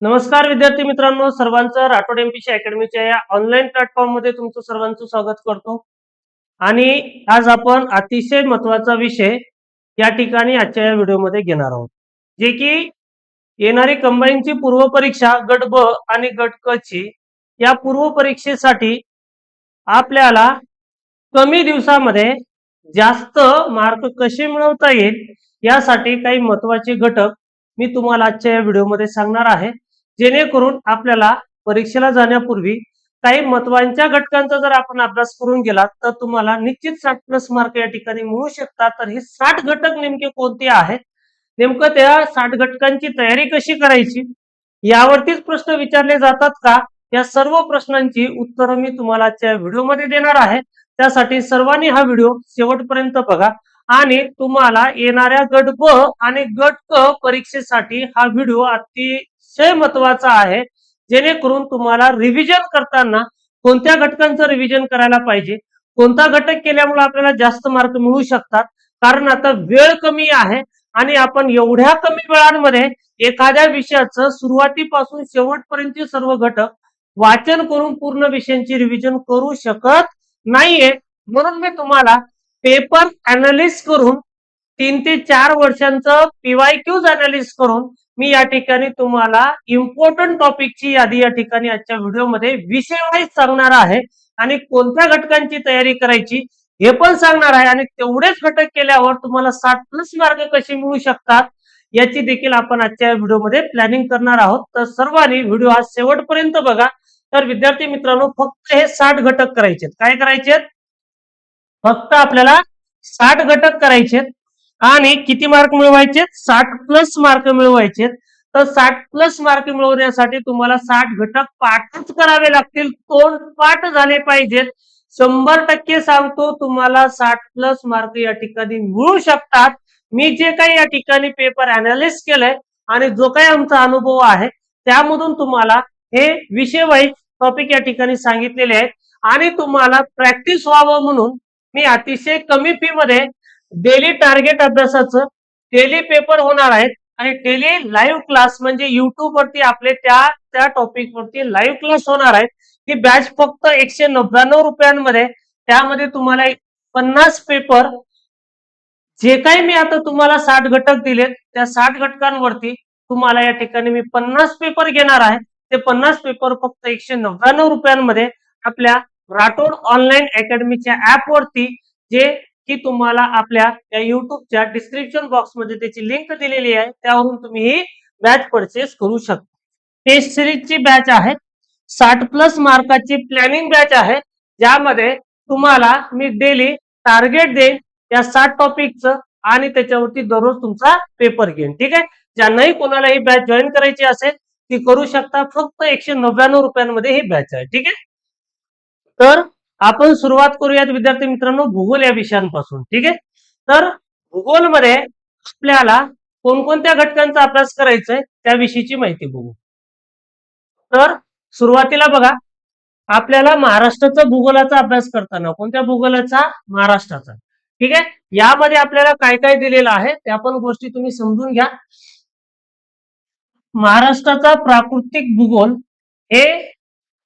नमस्कार विद्यार्थी मित्रांनो, सर्वांचं राठोड एमपीसी अकॅडमीच्या या ऑनलाईन प्लॅटफॉर्म मध्ये तुमचं सर्वांचं स्वागत करतो। आणि आज आपण अतिशय महत्त्वाचा विषय या ठिकाणी आजच्या या व्हिडिओमध्ये घेणार आहोत, जे की येणारी कंबाईनची पूर्व परीक्षा गट ब आणि गट क ची या पूर्व परीक्षेसाठी आपल्याला कमी दिवसामध्ये जास्त मार्क कसे मिळवता येईल यासाठी काही महत्त्वाचे घटक मी तुम्हाला आजच्या या व्हिडिओमध्ये सांगणार आहे, जेणेकरून आपल्याला परीक्षेला जाण्यापूर्वी काही महत्त्वाच्या घटकांचा जर आपण अभ्यास करून गेलात तर तुम्हाला निश्चित 60+ मार्क या ठिकाणी मिळू शकतात। तर हे 60 घटक नेमके कोणते आहेत, नेमकं त्या 60 घटकांची तयारी कशी करायची यावरतीच प्रश्न विचारले जातात का, या सर्व प्रश्नांची उत्तरं मी तुम्हाला आजच्या व्हिडिओमध्ये देणार आहे। त्यासाठी सर्वांनी हा व्हिडिओ शेवटपर्यंत बघा आणि तुम्हाला येणाऱ्या गट ब आणि गट क परीक्षेसाठी हा व्हिडिओ अतिशय महत्त्वाचा आहे, जेणेकरून तुम्हाला रिव्हिजन करताना कोणत्या घटकांचं रिव्हिजन करायला पाहिजे, कोणता घटक केल्यामुळे आपल्याला जास्त मार्क मिळू शकतात। कारण आता वेळ कमी आहे आणि आपण एवढ्या कमी वेळांमध्ये एखाद्या विषयाचं सुरुवातीपासून शेवटपर्यंतचे सर्व घटक वाचन करून पूर्ण विषयांची रिव्हिजन करू शकत नाहीये। म्हणून मी तुम्हाला पेपर अनालिसिस करून 3 ते 4 वर्षांचं पीवायक्यूज अनालिसिस करून मी या ठिकाणी तुम्हाला इम्पॉर्टंट टॉपिकची यादी या ठिकाणी आजच्या व्हिडिओमध्ये विषय वाईज सांगणार आहे आणि कोणत्या घटकांची तयारी करायची हे पण सांगणार आहे। आणि तेवढेच घटक केल्यावर तुम्हाला 60+ मार्क कसे मिळू शकतात याची देखील आपण आजच्या व्हिडिओमध्ये प्लॅनिंग करणार आहोत। तर सर्वांनी व्हिडिओ हा शेवटपर्यंत बघा। तर विद्यार्थी मित्रांनो, फक्त हे 60 घटक करायचे। काय करायचे? फक्त आपल्याला 60 घटक करायचे आणि किती मार्क मिळवायचे? 60+ मार्क मिळवायचे। तर 60+ मार्क मिळवण्यासाठी तुम्हाला 60 घटक पाठच करावे लागतील, तोंडपाठ झाले पाहिजेत। 100% सांगतो, तुम्हाला 60+ मार्क या ठिकाणी मिळू शकतात। मी जे काही या ठिकाणी पेपर अनालिसिस केलंय आणि जो काही आमचा अनुभव आहे त्यामधून तुम्हाला हे विषय वाईज टॉपिक या ठिकाणी सांगितलेले आहेत। आणि तुम्हाला प्रॅक्टिस व्हावं म्हणून मी अतिशय कमी फी मध्ये डेली टार्गेट अभ्यासाचं डेली पेपर होणार आहेत आणि डेली लाईव्ह क्लास म्हणजे युट्यूब वरती आपले त्या टॉपिक वरती लाईव्ह क्लास होणार आहेत। ही बॅच फक्त 199 रुपयांमध्ये, त्यामध्ये तुम्हाला 50 पेपर, जे काही मी आता तुम्हाला 60 घटक दिलेत त्या 60 घटकांवरती तुम्हाला या ठिकाणी मी 50 पेपर घेणार आहे। ते 50 पेपर फक्त 199 रुपयांमध्ये आपल्या राठोड ऑनलाईन अकॅडमीच्या ऍप वरती, जे की तुम्हाला आपल्या या युट्यूबच्या डिस्क्रिप्शन बॉक्स मध्ये त्याची लिंक दिलेली आहे, त्यावरून तुम्ही ही बॅच परचेस करू शकता। टेस्ट सिरीजची बॅच आहे, 60+ मार्काची प्लॅनिंग बॅच आहे, ज्यामध्ये तुम्हाला मी डेली टार्गेट देईन या 60 टॉपिकचं आणि त्याच्यावरती दररोज तुमचा पेपर घेईन। ठीक आहे, ज्यांनाही कोणाला ही बॅच जॉईन करायची असेल ती करू शकता। फक्त 199 रुपयांमध्ये ही बॅच आहे। ठीक आहे, तर आपण सुरुवात करूयात विद्यार्थी मित्रांनो भूगोल या विषयांपासून। ठीक आहे, तर भूगोलमध्ये आपल्याला कोणकोणत्या घटकांचा अभ्यास करायचा आहे त्याविषयीची माहिती बघू। तर सुरुवातीला बघा, आपल्याला महाराष्ट्राचा भूगोलाचा अभ्यास करताना, कोणत्या भूगोलाचा? महाराष्ट्राचा। ठीक आहे, यामध्ये आपल्याला काय काय दिलेलं आहे त्या पण गोष्टी तुम्ही समजून घ्या। महाराष्ट्राचा प्राकृतिक भूगोल हे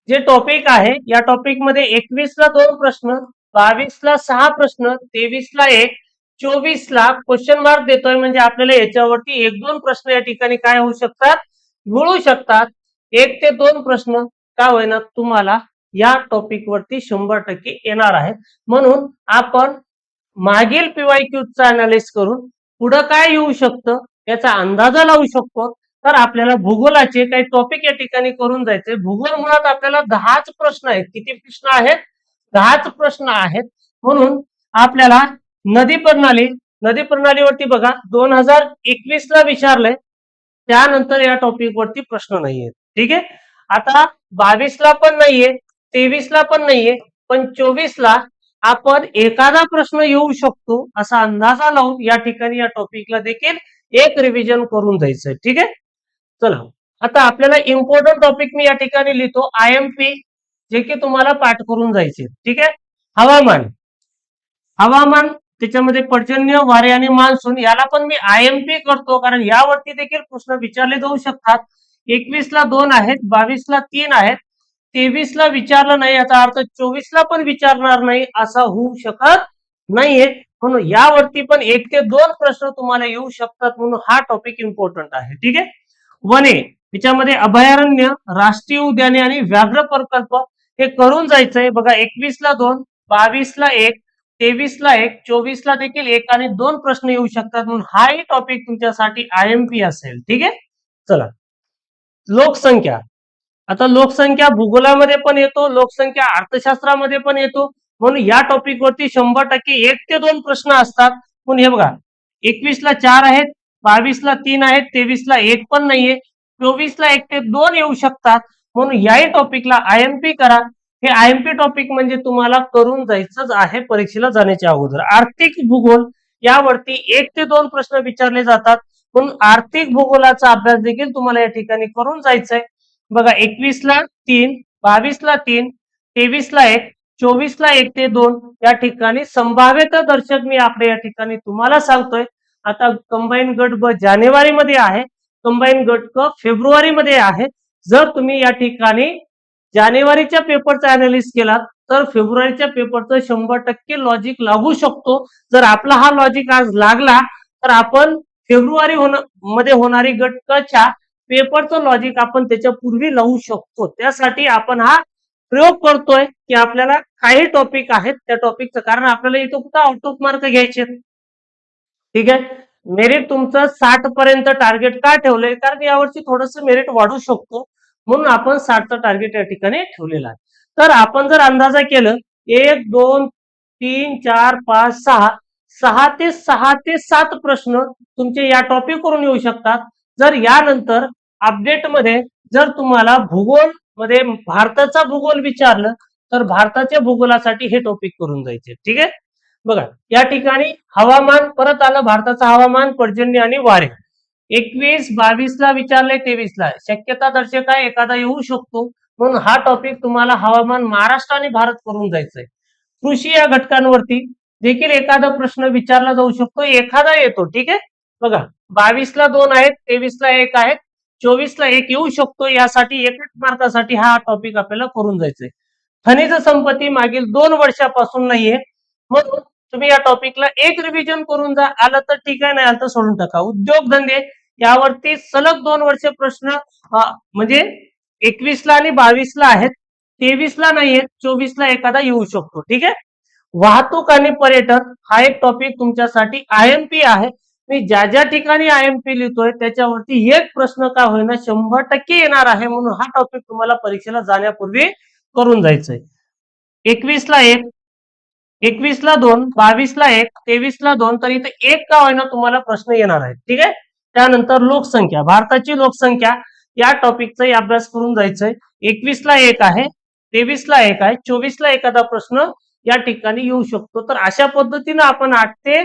जे टॉपिक आहे, या टॉपिक मध्ये 21 ला 2 प्रश्न, 22 ला 6 प्रश्न, 23 ला 1, 24 ला क्वेश्चन मार्क देतोय, म्हणजे आपल्याला याच्यावरती 1-2 प्रश्न या ठिकाणी काय होऊ शकतात? मिळू शकतात। 1 ते 2 प्रश्न का होईना तुम्हाला या टॉपिक वरती 100% येणार आहे। म्हणून आपण मागील पीवायक्यूचा अनालिसिस करून पुढे काय येऊ शकतं याचा अंदाजा लावू शकतो। तर आपल्याला भूगोलाचे काही टॉपिक या ठिकाणी करून जायचे। भूगोल मुळात आपल्याला 10च प्रश्न आहेत। किती प्रश्न आहेत? 10च प्रश्न आहेत। म्हणून आपल्याला नदी प्रणालीवरती बघा 2021 ला विचारलंय, त्यानंतर या टॉपिक वरती प्रश्न नाहीये। ठीक आहे, आता 22 ला पण नाहीये, 23 ला पण नाहीये, पण 24 ला आपण एखादा प्रश्न येऊ शकतो असा अंदाजा लावून या ठिकाणी या टॉपिकला देखील एक रिव्हिजन करून जायचं। ठीक आहे, चला आता आपल्याला इम्पॉर्टंट टॉपिक मी या ठिकाणी लिहितो आयएमपी, जे की तुम्हाला पाठ करून जायचे। ठीक आहे, हवामान त्याच्यामध्ये पर्जन्य, वारे आणि मान्सून, याला पण मी आयएमपी करतो कारण यावरती देखील प्रश्न विचारले जाऊ शकतात। 21ला 2 आहेत, 22ला 3 आहेत, 23ला विचारलं नाही याचा अर्थ 24ला पण विचारणार नाही असा होऊ शकत नाहीये. म्हणून यावरती पण 1 ते 2 प्रश्न तुम्हाला येऊ शकतात, म्हणून हा टॉपिक इम्पॉर्टंट आहे. ठीक आहे. वने याच्यामध्ये अभयारण्य, राष्ट्रीय उद्याने आणि व्याघ्र प्रकल्प हे करून जायचंय. बघा 21ला 2, 22ला 1, 23ला 1, 24ला देखील 1 आणि 2 प्रश्न येऊ शकतात, म्हणून हाही टॉपिक तुमच्यासाठी आयएमपी असेल. ठीक आहे. चला, लोकसंख्या. आता लोकसंख्या भूगोलामध्ये पण येतो, लोकसंख्या अर्थशास्त्रामध्ये पण येतो, म्हणून या टॉपिक वरती 100% 1 ते 2 प्रश्न असतात. म्हणून हे बघा 21ला 4 आहेत, 22ला 3 आहेत, 23ला 1 पण नाहीये, 24ला 1 ते 2 येऊ शकतात. म्हणून याही टॉपिकला आयएमपी करा. हे आयएमपी टॉपिक म्हणजे तुम्हाला करून जायचंच आहे परीक्षेला जाण्याच्या अगोदर. आर्थिक भूगोल यावरती 1 ते 2 प्रश्न विचारले जातात, म्हणून आर्थिक भूगोलाचा अभ्यास देखील तुम्हाला या ठिकाणी करून जायचंय. बघा 21ला 3, 22ला 3, 23ला 1, 24ला 1 ते 2 या ठिकाणी संभाव्यता दर्शक मी आपल्या या ठिकाणी तुम्हाला सांगतोय. आता कंबाईन गट ब जानेवारीमध्ये आहे, कंबाईन गट क फेब्रुवारीमध्ये आहे. जर तुम्ही या ठिकाणी जानेवारीच्या पेपरचा अनालिसिस केला तर फेब्रुवारीच्या पेपरचं 100% लॉजिक लागू शकतो. जर आपला हा लॉजिक आज लागला तर आपण फेब्रुवारी मध्ये होणारी गट क च्या पेपरचं लॉजिक आपण त्याच्या पूर्वी लावू शकतो. त्यासाठी आपण हा प्रयोग करतोय की आपल्याला काही टॉपिक आहेत त्या टॉपिकचं, कारण आपल्याला इथं कुठं आउट ऑफ मार्क घ्यायचे. ठीक आहे. मेरिट तुमचं 60 पर्यंत टार्गेट का ठेवलंय, कारण यावर्षी थोडस मेरिट वाढू शकतो, म्हणून आपण 60चं टार्गेट या ठिकाणी ठेवलेलं आहे. तर आपण जर अंदाजा केलं 1, 2, 3, 4, 5, 6 ते 7 प्रश्न तुमचे या टॉपिक वरून येऊ शकतात. जर यानंतर अपडेट मध्ये जर तुम्हाला भूगोल मध्ये भारताचा भूगोल विचारलं तर भारताच्या भूगोलासाठी हे टॉपिक करून जायचे. ठीक आहे. बघा या ठिकाणी हवामान परत आलं, भारताचं हवामान, पर्जन्य आणि वारे. 21, 22ला विचारले, 23ला शक्यता दर्शक आहे एखादा येऊ शकतो, म्हणून हा टॉपिक तुम्हाला हवामान महाराष्ट्र आणि भारत करून जायचंय. कृषी या घटकांवरती देखील एखादा प्रश्न विचारला जाऊ शकतो, एखादा येतो. ठीक आहे. बघा 22ला 2 आहेत, 23ला 1 आहेत, 24ला 1 येऊ शकतो. यासाठी 1 मार्कासाठी हा टॉपिक आपल्याला करून जायचंय. खनिज संपत्ती मागील 2 वर्षापासून नाहीये, म्हणून तुम्ही या टॉपिकला एक रिव्हिजन करून जा. आलं तर ठीक आहे, नाही आलं तर सोडून टाका. उद्योगधंदे यावरती सलग 2 वर्ष प्रश्न म्हणजे 21ला आणि 22ला आहेत, 23ला नाहीयेत, 24ला एखादा येऊ शकतो. ठीक आहे. वाहतूक आणि पर्यटन हा एक टॉपिक तुमच्यासाठी आयएमपी आहे. मी ज्या ज्या ठिकाणी आयएमपी लिहितोय त्याच्यावरती एक प्रश्न का होईना 100% येणार आहे, म्हणून हा टॉपिक तुम्हाला परीक्षेला जाण्यापूर्वी करून जायचंय. 21ला 1, 21ला 2, 22ला 1, 23ला 2, तर इथे 1 का होईना तुम्हाला प्रश्न येणार आहेत. ठीक आहे. त्यानंतर लोकसंख्या, भारताची लोकसंख्या या टॉपिकचाही अभ्यास करून जायचंय. 21ला 1 आहे, 23ला 1 आहे, 24ला एखादा प्रश्न या ठिकाणी येऊ शकतो. तर अशा पद्धतीने आपण 8 ते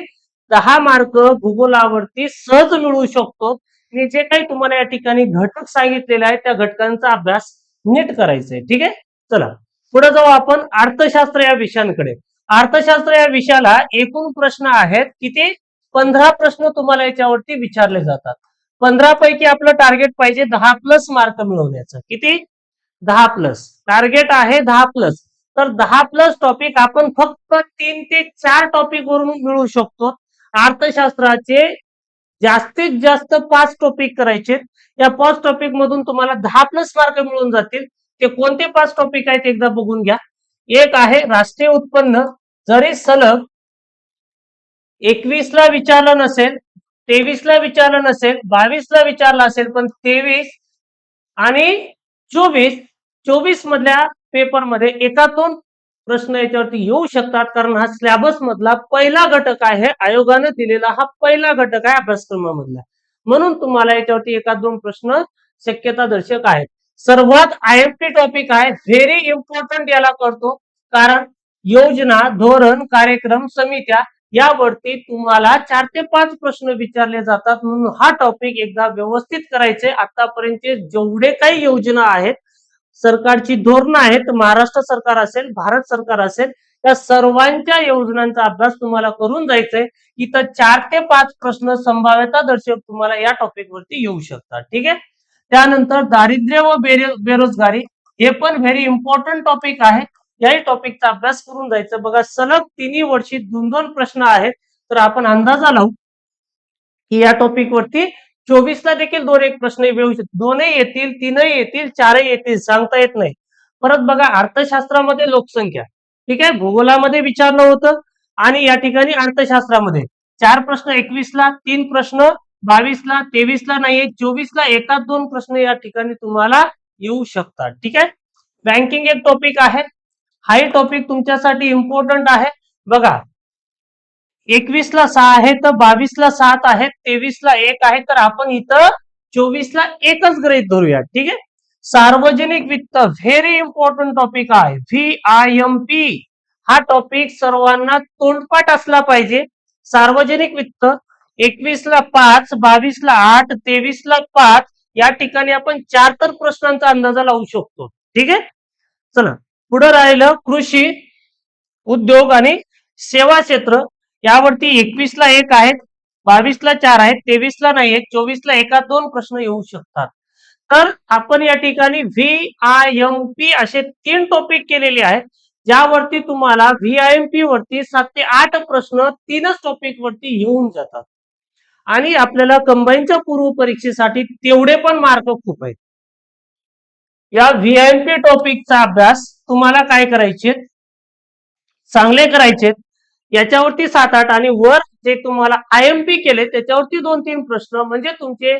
10 मार्क भूगोलावरती सहज मिळवू शकतो. मी जे काही तुम्हाला या ठिकाणी घटक सांगितलेले आहेत त्या घटकांचा अभ्यास नीट करायचा आहे. ठीक आहे. चला पुढे जाऊ आपण अर्थशास्त्र या विषयाकडे. अर्थशास्त्र या विषयाला एकूण प्रश्न आहेत किती, 15 प्रश्न तुम्हाला याच्यावरती विचारले जातात. 15 पैकी आपलं टार्गेट पाहिजे 10+ मार्क मिळवण्याचं. किती, 10+. टार्गेट आहे 10+. तर 10+ टॉपिक आपण फक्त 3 ते 4 टॉपिक वरून मिळवू शकतो. अर्थशास्त्राचे जास्तीत जास्त 5 टॉपिक करायचे. या 5 टॉपिक मधून तुम्हाला 10+ मार्क मिळून जातील. ते कोणते 5 टॉपिक आहेत एकदा बघून घ्या. एक आहे राष्ट्रीय उत्पन्न. जरी सलग 21ला विचारलं नसेल, 23ला विचारलं नसेल, 22ला विचारलं असेल, पण 23 आणि 24 मधल्या पेपरमध्ये एका-दोन प्रश्न याच्यावरती येऊ शकतात, कारण हा सिलेबस मधला पहिला घटक आहे. आयोगाने दिलेला हा पहिला घटक आहे अभ्यासक्रमामधला, म्हणून तुम्हाला याच्यावरती एका-दोन प्रश्न शक्यता दर्शक आहेत. सर्वात आयएमपी टॉपिक आहे, व्हेरी इम्पॉर्टंट याला करतो, कारण योजना, धोरण, कार्यक्रम, समित्या यावरती तुम्हाला 4 ते 5 प्रश्न विचारले जातात, म्हणून हा टॉपिक एकदा व्यवस्थित करायचे. आतापर्यंत जेवढे काही योजना आहेत, सरकारची धोरणं आहेत, महाराष्ट्र सरकार असेल, भारत सरकार असेल, त्या सर्वांच्या योजनांचा अभ्यास तुम्हाला करून जायचंय. इथं 4 ते 5 प्रश्न संभाव्यता दर्शक तुम्हाला या टॉपिक वरती येऊ शकतात. ठीक आहे. त्यानंतर दारिद्र्य व बेरोजगारी, हे पण व्हेरी इम्पॉर्टंट टॉपिक आहे. याही टॉपिकचा अभ्यास करून जायचं. बघा सलग तिन्ही वर्षी 2-2 प्रश्न आहेत. तर आपण अंदाजा लावू की या टॉपिक वरती 24 ला देखील 2-1 प्रश्न येऊ शकतात. 2ही येतील, 3ही येतील, 4ही येतील, सांगता येत नाही. परत बघा अर्थशास्त्रामध्ये लोकसंख्या, ठीक आहे, भूगोलामध्ये विचारलं होतं आणि या ठिकाणी अर्थशास्त्रामध्ये 4 प्रश्न 21 ला, 3 प्रश्न 22 ला, 23 ला नाहीये, 24 ला एकाच 2 प्रश्न या ठिकाणी तुम्हाला येऊ शकतात. ठीक आहे. बँकिंग एक टॉपिक आहे. हाही टॉपिक तुमच्यासाठी इम्पॉर्टंट आहे. बघा 21 ला 6 आहे, तर 22 ला 7 आहेत, 23 ला 1 आहे, तर आपण इथं 24 ला एकच गृहीत धरूया. ठीक आहे. सार्वजनिक वित्त व्हेरी इम्पॉर्टंट टॉपिक आहे. VIMP हा टॉपिक सर्वांना तोंडपाठ असला पाहिजे. सार्वजनिक वित्त 21 ला 5, 22 ला 8, 23 ला 5, या ठिकाणी आपण 4 तर प्रश्नांचा अंदाजा लावू शकतो. ठीक आहे. चला पुढे राहिलं कृषी, उद्योग आणि सेवा क्षेत्र. यावरती 21 ला 1 आहेत, 22 ला 4 आहेत, 23 ला नाही आहेत, 24 ला एका 2 प्रश्न येऊ शकतात. तर आपण या ठिकाणी VIMP असे 3 टॉपिक केलेले आहेत, ज्यावरती तुम्हाला VIMP वरती 7 ते 8 प्रश्न 3च टॉपिक वरती येऊन जातात आणि आपल्याला कंबाईनच्या पूर्व परीक्षेसाठी तेवढे पण मार्क खूप आहेत. या VIMP टॉपिकचा अभ्यास तुम्हाला काय करायचे, चांगले करायचे. याच्यावरती 7-8 आणि वर जे तुम्हाला IMP केले त्याच्यावरती 2-3 प्रश्न, म्हणजे तुमचे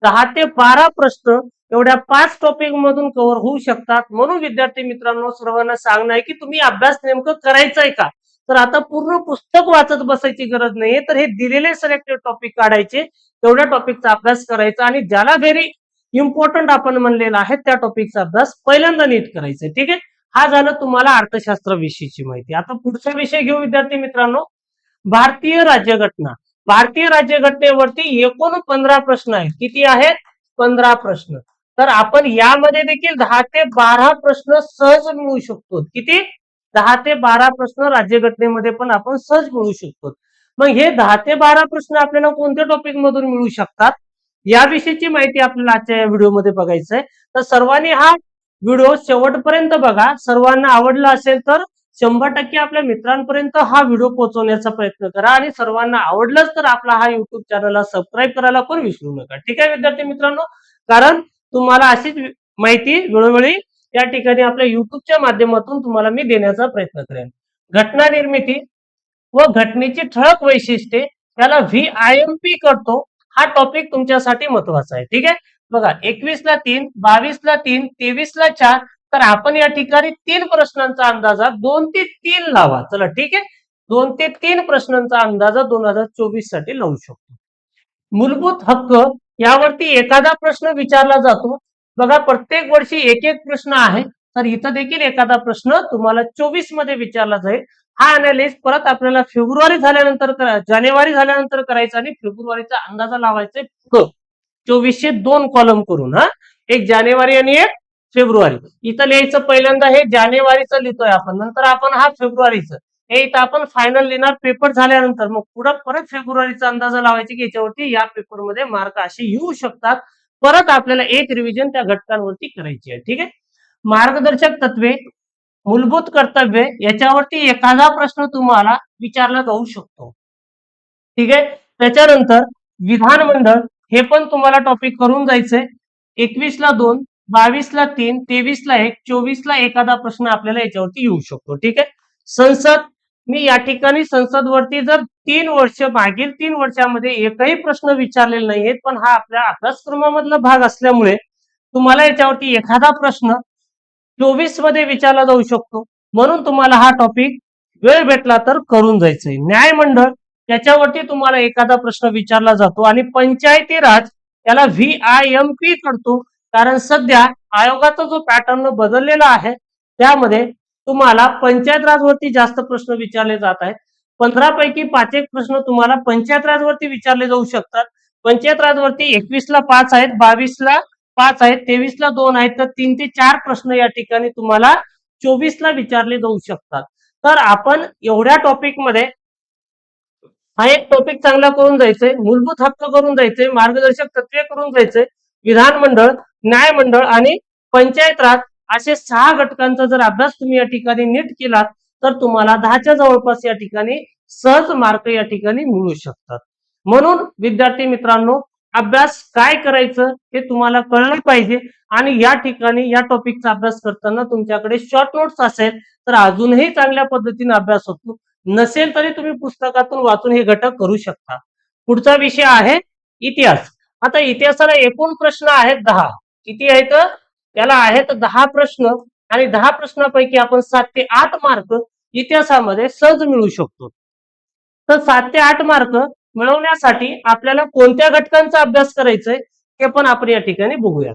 10 ते 12 प्रश्न एवढ्या 5 टॉपिक मधून कव्हर होऊ शकतात. म्हणून विद्यार्थी मित्रांनो सर्वांना सांगणं आहे की तुम्ही अभ्यास नेमकं करायचंय का, तर आता पूर्ण पुस्तक वाचत बसायची गरज नाहीये. तर हे दिलेले सिलेक्टेड टॉपिक काढायचे, तेवढ्या टॉपिकचा अभ्यास करायचा आणि ज्याला व्हेरी इम्पॉर्टंट आपण म्हणलेला आहे त्या टॉपिकचा अभ्यास पहिल्यांदा नीट करायचा. ठीक आहे. हा झालं तुम्हाला अर्थशास्त्र विषयीची माहिती. आता पुढचा विषय घेऊ विद्यार्थी मित्रांनो, भारतीय राज्यघटना. भारतीय राज्यघटनेवरती एकूण 15 प्रश्न आहेत. किती आहेत? 15 प्रश्न. तर आपण यामध्ये देखील 10 ते 12 प्रश्न सहज मिळवू शकतो. किती? 10 ते 12 प्रश्न राज्यघटनेमध्ये पण आपण सहज मिळवू शकतो. मग हे 10 ते 12 प्रश्न आपल्याला कोणत्या टॉपिक मधून मिळू शकतात, याविषयीची माहिती आपल्याला आजच्या या व्हिडिओमध्ये बघायचं आहे. तर सर्वांनी हा व्हिडिओ शेवटपर्यंत बघा. सर्वांना आवडला असेल तर 100% आपल्या मित्रांपर्यंत हा व्हिडिओ पोहोचवण्याचा प्रयत्न करा आणि सर्वांना आवडलंच तर आपला हा युट्यूब चॅनलला सबस्क्राईब करायला पण विसरू नका. ठीक आहे विद्यार्थी मित्रांनो, कारण तुम्हाला अशीच माहिती वेळोवेळी या ठिकाणी आपल्या युट्यूबच्या माध्यमातून तुम्हाला मी देण्याचा प्रयत्न करेन. घटना निर्मिती व घटनेची ठळक वैशिष्ट्ये, त्याला VIMP करतो, हा टॉपिक तुमच्यासाठी महत्वाचा आहे. ठीक आहे. बघा 21 ला 3, 22 ला 3, 23 ला 4, तर आपण या ठिकाणी 3 प्रश्नांचा अंदाजा 2 ते 3 लावा. चला ठीक आहे. 2 ते 3 प्रश्नांचा अंदाजा 2024 साठी लावू शकतो. मूलभूत हक्क यावरती एखादा प्रश्न विचारला जातो. बघा प्रत्येक वर्षी एक एक प्रश्न आहे, तर इथं देखील एखादा प्रश्न तुम्हाला 24 मध्ये विचारला जाईल. हा अनालिसिस परत आपल्याला फेब्रुवारी झाल्यानंतर जानेवारी झाल्यानंतर करायचा आणि फेब्रुवारीचा अंदाजा लावायचा पुढं 2400 2 कॉलम करून. हा, एक जानेवारी आणि एक फेब्रुवारी. इथं लिहायचं पहिल्यांदा हे जानेवारीचं लिहितोय आपण, नंतर आपण हा फेब्रुवारीचं, हे इथं आपण फायनल लिहिणार पेपर झाल्यानंतर. मग पुढे परत फेब्रुवारीचा अंदाजा लावायची की याच्यावरती या पेपरमध्ये मार्क असे येऊ शकतात. परत आपल्याला एक रिव्हिजन त्या घटकांवरती करायची आहे. ठीक आहे. मार्गदर्शक तत्वे, मूलभूत कर्तव्य, याच्यावरती एखादा प्रश्न तुम्हाला विचारला जाऊ शकतो. ठीक आहे. त्याच्यानंतर विधानमंडळ, हे पण तुम्हाला टॉपिक करून जायचंय. 21 ला 2, 22 ला 3, 23 ला 1, 24 ला एखादा प्रश्न आपल्याला याच्यावरती येऊ शकतो. ठीक आहे. संसद, मी या ठिकाणी संसद वरती जर 3 वर्ष मागील 3 वर्षामध्ये एकही प्रश्न विचारलेले नाहीयेत, पण हा आपल्या अभ्यासक्रमामधला भाग असल्यामुळे तुम्हाला याच्यावरती एखादा प्रश्न 24 मध्ये विचारला जाऊ शकतो. म्हणून तुम्हाला हा टॉपिक वेळ भेटला तर करून जायचंय. न्यायमंडळ, त्याच्यावरती तुम्हाला एखादा प्रश्न विचारला जातो आणि पंचायती राज त्याला VIMP करतो, कारण सध्या आयोगाचा जो पॅटर्न बदललेला आहे त्यामध्ये तुम्हाला पंचायत राज वरती जास्त प्रश्न विचारले जात आहेत. 15 पैकी 5 एक प्रश्न तुम्हाला पंचायत राज वरती विचारले जाऊ शकतात. पंचायत राज वरती 21 ला 5 आहेत, 22 ला 5 आहेत, 23 ला 2 आहेत, तर 3 ते 4 प्रश्न या ठिकाणी तुम्हाला 24 ला विचारले जाऊ शकतात. तर आपण एवढ्या टॉपिक मध्ये हा एक टॉपिक चांगला करून जायचंय, मूलभूत हक्क करून जायचंय, मार्गदर्शक तत्वे करून जायचंय, विधानमंडळ न्याय मंडळ आणि पंचायत राज असे 6 घटकांचा जर अभ्यास तुम्ही या ठिकाणी नीट केलात तर तुम्हाला 10च्या जवळपास या ठिकाणी सहज मार्क या ठिकाणी मिळू शकतात. म्हणून विद्यार्थी मित्रांनो, अभ्यास काय करायचं हे तुम्हाला कळलं पाहिजे आणि या ठिकाणी या टॉपिकचा अभ्यास करताना तुमच्याकडे शॉर्ट नोट्स असेल तर अजूनही चांगल्या पद्धतीने अभ्यास होतो. नसेल तरी तुम्ही पुस्तकातून वाचून हे घटक करू शकता. पुढचा विषय आहे इतिहास. आता इतिहासाला एकूण प्रश्न आहेत 10. किती आहेत? त्याला आहेत 10 प्रश्न आणि 10 प्रश्नापैकी आपण 7 ते 8 मार्क इतिहासामध्ये सहज मिळवू शकतो. तर 7 ते 8 मार्क मिळवण्यासाठी आपल्याला कोणत्या घटकांचा अभ्यास करायचा आहे हे पण आपण या ठिकाणी बघूया.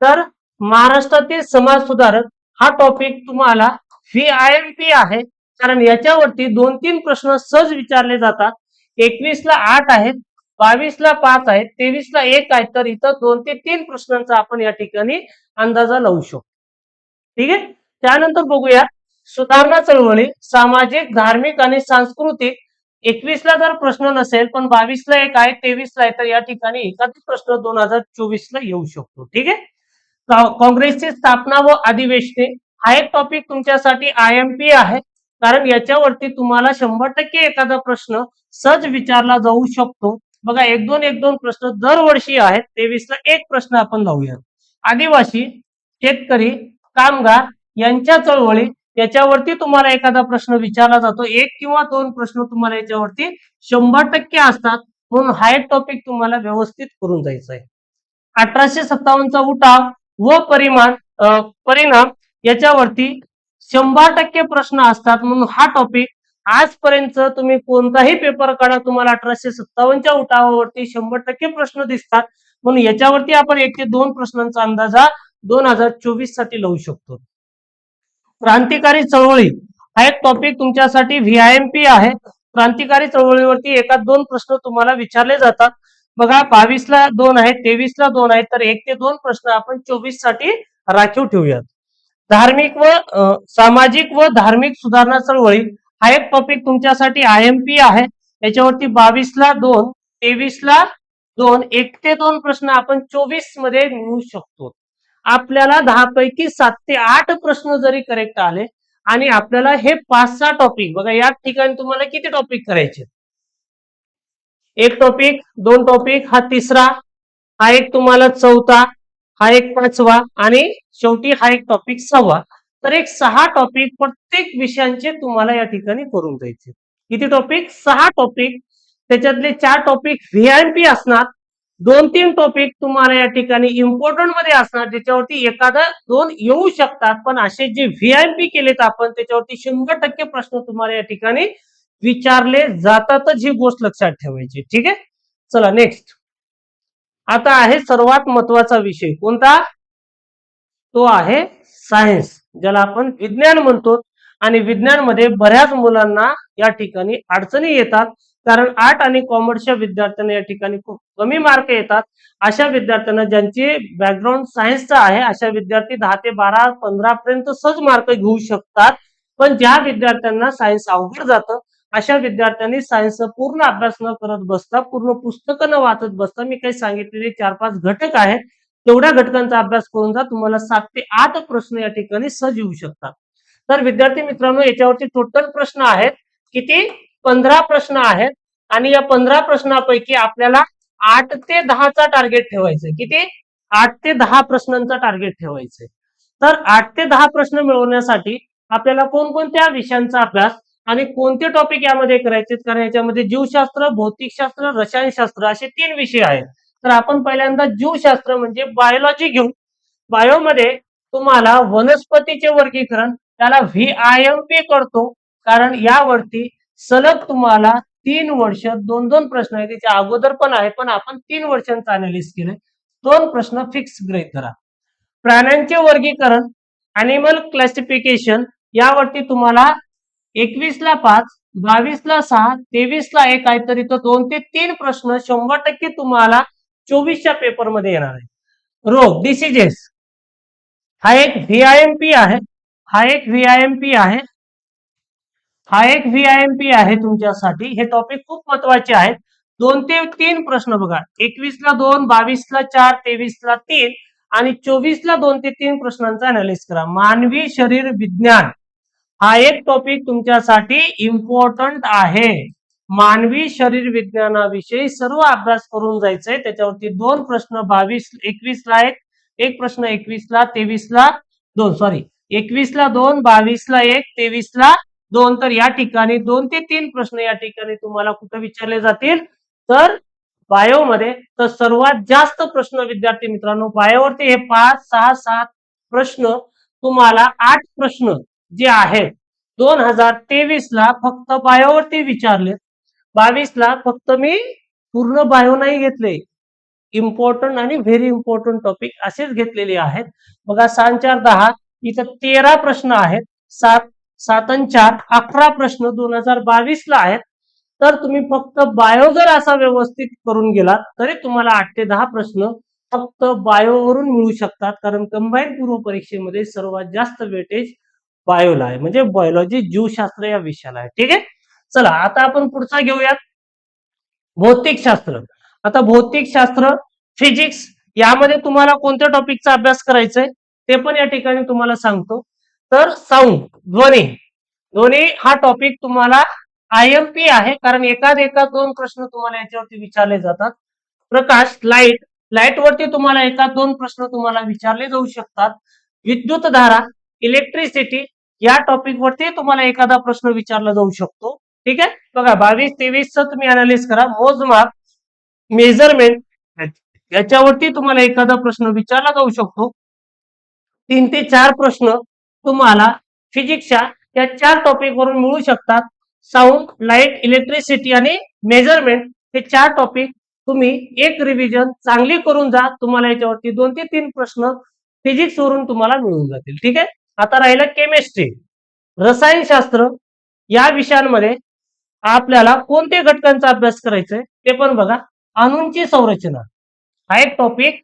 तर महाराष्ट्रातील समाज सुधारक हा टॉपिक तुम्हाला VIMP आहे, कारण याच्यावरती 2-3 प्रश्न सहज विचारले जातात. 21 ला 8 आहेत, 22 ला 5 आहेत, 23 ला 1 आहेत, तर इथं 2 ते 3 प्रश्नांचा आपण या ठिकाणी अंदाजा लावू शकतो. ठीक आहे. त्यानंतर बघूया सुधारणा चळवळी, सामाजिक, धार्मिक आणि सांस्कृतिक. 21 ला जर प्रश्न नसेल पण 22 ला 1 आहे, 23 ला आहे, तर या ठिकाणी एखादा प्रश्न 2024 ला येऊ शकतो. ठीक आहे. काँग्रेसची स्थापना व अधिवेशने हा एक टॉपिक तुमच्यासाठी IMP आहे, कारण याच्यावरती तुम्हाला 100% एखादा प्रश्न सहज विचारला जाऊ शकतो. बघा 1-2 प्रश्न दरवर्षी आहेत. 23 ला 1 प्रश्न आपण लावूया. आदिवासी, शेतकरी, कामगार यांच्या चळवळी याच्यावरती तुम्हाला एखादा प्रश्न विचारला जातो. 1 किंवा 2 प्रश्न तुम्हाला याच्यावरती 100% असतात, म्हणून हा एक टॉपिक तुम्हाला व्यवस्थित करून जायचा आहे. 1857चा उठाव व परिणाम याच्यावरती 100% प्रश्न असतात, म्हणून हा टॉपिक आजपर्यंत तुम्ही कोणताही पेपर काढा तुम्हाला 1857च्या उठावावरती 100% प्रश्न दिसतात, म्हणून याच्यावरती आपण 1 ते 2 प्रश्नांचा अंदाजा 2024 साठी लावू शकतो. क्रांतिकारी चळवळी हा एक टॉपिक तुमच्यासाठी VIMP आहे. क्रांतिकारी चळवळीवरती 1-2 प्रश्न तुम्हाला विचारले जातात. बघा 22 ला 2 आहेत, 23 ला 2 आहेत, तर 1 ते 2 प्रश्न आपण 24 साठी राखीव ठेवूयात. धार्मिक व सामाजिक व धार्मिक सुधारणा चळवळी हा एक टॉपिक तुमच्यासाठी IMP आहे. याच्यावरती 22 ला 2, 23 ला 2, 1 ते 2 प्रश्न आपण 24 मध्ये मिळवू शकतो. आपल्याला 10 पैकी 7 ते 8 प्रश्न जरी करेक्ट आले आणि आपल्याला हे 5-6 टॉपिक, बघा या ठिकाणी तुम्हाला किती टॉपिक करायचे? 1 टॉपिक, 2 टॉपिक, हा 3रा, हा एक तुम्हाला 4था, हा एक 5वा आणि शेवटी हा एक टॉपिक 6वा. तर एक 6 टॉपिक प्रत्येक विषयांचे तुम्हाला या ठिकाणी करून जायचे. किती टॉपिक? 6 टॉपिक. त्याच्यातले 4 टॉपिक VIMP असणार, 2-3 टॉपिक तुम्हाला या ठिकाणी इम्पॉर्टंट मध्ये असणार, ज्याच्यावरती एखादा 2 येऊ शकतात, पण असे जे VIMP केलेत आपण त्याच्यावरती 100% प्रश्न तुम्हाला या ठिकाणी विचारले जातातच, ही गोष्ट लक्षात ठेवायची. ठीक आहे. चला नेक्स्ट. आता आहे सर्वात महत्वाचा विषय कोणता? तो आहे सायन्स, ज्याला आपण विज्ञान म्हणतो. आणि विज्ञान मध्ये बऱ्याच मुलांना या ठिकाणी अडचणी येतात, कारण आर्ट आणि कॉमर्सच्या विद्यार्थ्यांना या ठिकाणी खूप कमी मार्क येतात. अशा विद्यार्थ्यांना ज्यांचे बॅकग्राऊंड सायन्सचा आहे अशा विद्यार्थी 10 ते 12, 15 पर्यंत सहज मार्क घेऊ शकतात. पण ज्या विद्यार्थ्यांना सायन्स अवघड जातं अशा विद्यार्थ्यांनी सायन्सचा पूर्ण अभ्यास न करत बसता, पूर्ण पुस्तकं न वाचत बसता, मी काही सांगितलेले 4-5 घटक आहेत तेवढ्या घटकांचा अभ्यास करून जा, तुम्हाला 7 ते 8 प्रश्न या ठिकाणी सहज येऊ शकतात. तर विद्यार्थी मित्रांनो, याच्यावरती टोटल प्रश्न आहेत किती? 15 प्रश्न आहेत आणि या 15 प्रश्नापैकी आपल्याला 8 ते 10चा टार्गेट ठेवायचंय. किती? 8 ते 10 प्रश्नांचा टार्गेट ठेवायचंय. तर 8 ते 10 प्रश्न मिळवण्यासाठी आपल्याला कोणकोणत्या विषयांचा अभ्यास आणि कोणते टॉपिक यामध्ये करायचे, कारण याच्यामध्ये जीवशास्त्र, भौतिकशास्त्र, रसायनशास्त्र असे 3 विषय आहेत. तर आपण पहिल्यांदा जीवशास्त्र म्हणजे बायोलॉजी घेऊ. बायोमध्ये तुम्हाला वनस्पतीचे वर्गीकरण, त्याला VIMP करतो, कारण यावरती सलग तुम्हाला 3 वर्ष 2-2 प्रश्न आहेत. त्याच्या अगोदर पण आहे, पण आपण 3 वर्षांचा अनालिसिस केलंय. 2 प्रश्न फिक्स गृहीत धरा. प्राण्यांचे वर्गीकरण, अॅनिमल क्लासिफिकेशन, यावरती तुम्हाला 21 ला 5, 22 ला 6, 23 ला 1 आहे, तर इथं 2 ते 3 प्रश्न 100% तुम्हाला 24च्या पेपर मध्ये येणार आहे. रोग, डिसीजेस, हा एक VIMP आहे. हा एक VIMP आहे. हा एक VIMP आहे तुमच्यासाठी. हे टॉपिक खूप महत्वाचे आहेत. 2 ते 3 प्रश्न बघा. 21 ला 2, 22 ला 4, 23 ला 3 आणि 24ला 2 ते 3 प्रश्नांचा अनालिसिस करा. मानवी शरीर विज्ञान हा एक टॉपिक तुमच्यासाठी इम्पॉर्टंट आहे. मानवी शरीर विज्ञानाविषयी सर्व अभ्यास करून जायचंय. त्याच्यावरती 2 प्रश्न 21ला एक प्रश्न 21ला 23ला 2 सॉरी 21ला 2 22ला 1 23ला 2 तर या ठिकाणी 2 ते 3 प्रश्न या ठिकाणी तुम्हाला कुठे विचारले जातील तर बायो मध्ये. तर सर्वात जास्त प्रश्न विद्यार्थी मित्रांनो बायोवरती हे 5 6 7 प्रश्न तुम्हाला 8 प्रश्न जे आहेत 2023ला फक्त बायोवरती विचारले. 22ला फक्त मी पूर्ण बायो नाही घेतले, इम्पॉर्टंट आणि व्हेरी इम्पॉर्टंट टॉपिक असेच घेतलेले आहेत. बघा 6 4 10 इथं 13 प्रश्न आहेत. 7 7 4 11 प्रश्न 2022ला आहेत. तर तुम्ही फक्त बायो जर असा व्यवस्थित करून गेलात तरी तुम्हाला 8 ते 10 प्रश्न फक्त बायोवरून मिळू शकतात. कारण कंबाईन पूर्व परीक्षेमध्ये सर्वात जास्त वेटेज बायोला आहे, म्हणजे बायोलॉजी जीवशास्त्र या विषयाला आहे. ठीक आहे, चला आता आपण पुढचा घेऊयात भौतिकशास्त्र. आता भौतिकशास्त्र फिजिक्स यामध्ये तुम्हाला कोणत्या टॉपिकचा अभ्यास करायचा आहे ते पण या ठिकाणी तुम्हाला सांगतो. तर साऊंड ध्वनी ध्वनी हा टॉपिक तुम्हाला IMP आहे, कारण एकाच 2 प्रश्न तुम्हाला याच्यावरती विचारले जातात. प्रकाश लाईट लाईट वरती तुम्हाला 2 प्रश्न तुम्हाला विचारले जाऊ शकतात. विद्युत धारा इलेक्ट्रिसिटी या टॉपिक वरती तुम्हाला एखादा प्रश्न विचारला जाऊ शकतो. ठीक आहे, बघा 22-23 तुम्ही अनालिसिस करा. मोजमाप मेजरमेंट याच्यावरती तुम्हाला एखादा प्रश्न विचारला जाऊ शकतो. 3 ते 4 प्रश्न तुम्हाला फिजिक्सच्या या 4 टॉपिक वरून मिळू शकतात. साऊंड लाईट इलेक्ट्रिसिटी आणि मेजरमेंट हे 4 टॉपिक तुम्ही एक रिव्हिजन चांगली करून जा. तुम्हाला याच्यावरती 2 ते 3 प्रश्न फिजिक्स वरून तुम्हाला मिळून जातील. ठीक आहे, आता राहिलं केमिस्ट्री रसायनशास्त्र या विषयांमध्ये आपल्याला कोणत्या घटकांचा अभ्यास करायचा आहे ते पण बघा. अणूंची संरचना हा एक टॉपिक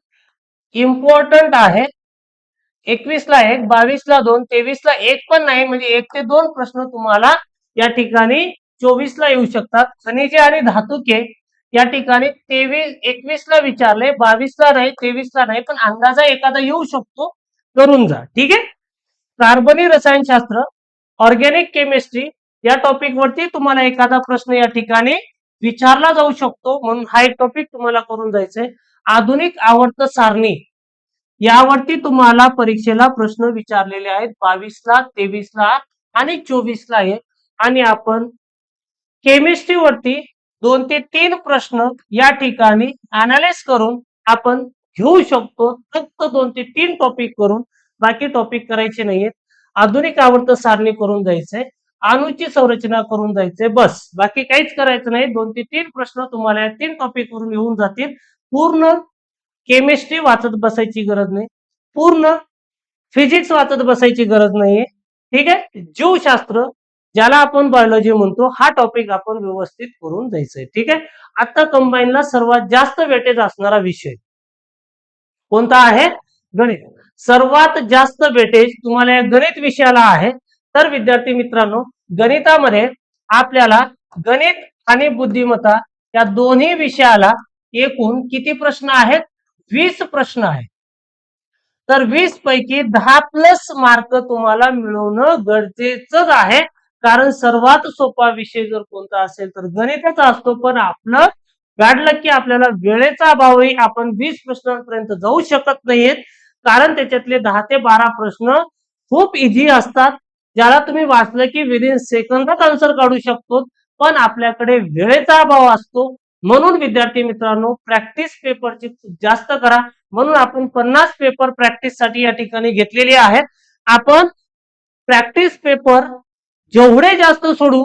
इम्पॉर्टंट आहे. 21ला 1 22ला 2 23ला 1 पण नाही, म्हणजे 1 ते 2 प्रश्न तुम्हाला या ठिकाणी 24ला येऊ शकतात. खनिजे आणि धातुके या ठिकाणी 21ला विचारले, 22ला नाही 23ला नाही, पण अंदाजा एखादा येऊ शकतो, करून जा. ठीक आहे, कार्बनी रसायनशास्त्र ऑर्गॅनिक केमिस्ट्री या टॉपिक वरती तुम्हाला एखादा प्रश्न या ठिकाणी विचारला जाऊ शकतो, म्हणून हा एक टॉपिक तुम्हाला करून जायचंय. आधुनिक आवर्त सारणी यावरती तुम्हाला परीक्षेला प्रश्न विचारलेले आहेत 22ला 23ला आणि 24ला आहे. आणि आपण केमिस्ट्री वरती 2 ते 3 प्रश्न या ठिकाणी अनालिसिस करून आपण घेऊ शकतो. फक्त 2 ते 3 टॉपिक करून, बाकी टॉपिक करायचे नाहीयेत. आधुनिक आवर्त सारणी करून जायचंय, अणूची संरचना करून जायचंय, बस बाकी काहीच करायचं नाही. 2 ते 3 प्रश्न तुम्हाला या 3 टॉपिक वरून येऊन जातील. पूर्ण केमिस्ट्री वाचत बसायची गरज नाही, पूर्ण फिजिक्स वाचत बसायची गरज नाहीये. ठीक आहे, जीवशास्त्र ज्याला आपण बायोलॉजी म्हणतो हा टॉपिक आपण व्यवस्थित करून जायचंय. ठीक आहे, आता कंबाईनला सर्वात जास्त वेटेज असणारा विषय कोणता आहे? गणित. सर्वात जास्त वेटेज तुम्हाला या गणित विषयाला आहे. तर विद्यार्थी मित्रांनो गणितामध्ये आपल्याला गणित आणि बुद्धिमत्ता या दोन्ही विषयाला एकूण किती प्रश्न आहेत? 20 प्रश्न आहेत. तर 20 पैकी 10+ मार्क तुम्हाला मिळवणं गरजेचंच आहे, कारण सर्वात सोपा विषय जर कोणता असेल तर गणितच असतो. पण आपलं बॅड लक की आपल्याला वेळेचा अभावही आपण 20 प्रश्नांपर्यंत जाऊ शकत नाहीयेत, कारण त्याच्यातले 10 ते 12 प्रश्न खूप इझी असतात, ज्याला तुम्ही वाचलं की विदिन सेकंदात आन्सर काढू शकतो. पण आपल्याकडे वेळेचा अभाव असतो, म्हणून विद्यार्थी मित्रांनो प्रॅक्टिस पेपरची जास्त करा. म्हणून आपण 50 पेपर प्रॅक्टिस साठी या ठिकाणी घेतलेले आहेत. आपण प्रॅक्टिस पेपर जेवढे जास्त सोडू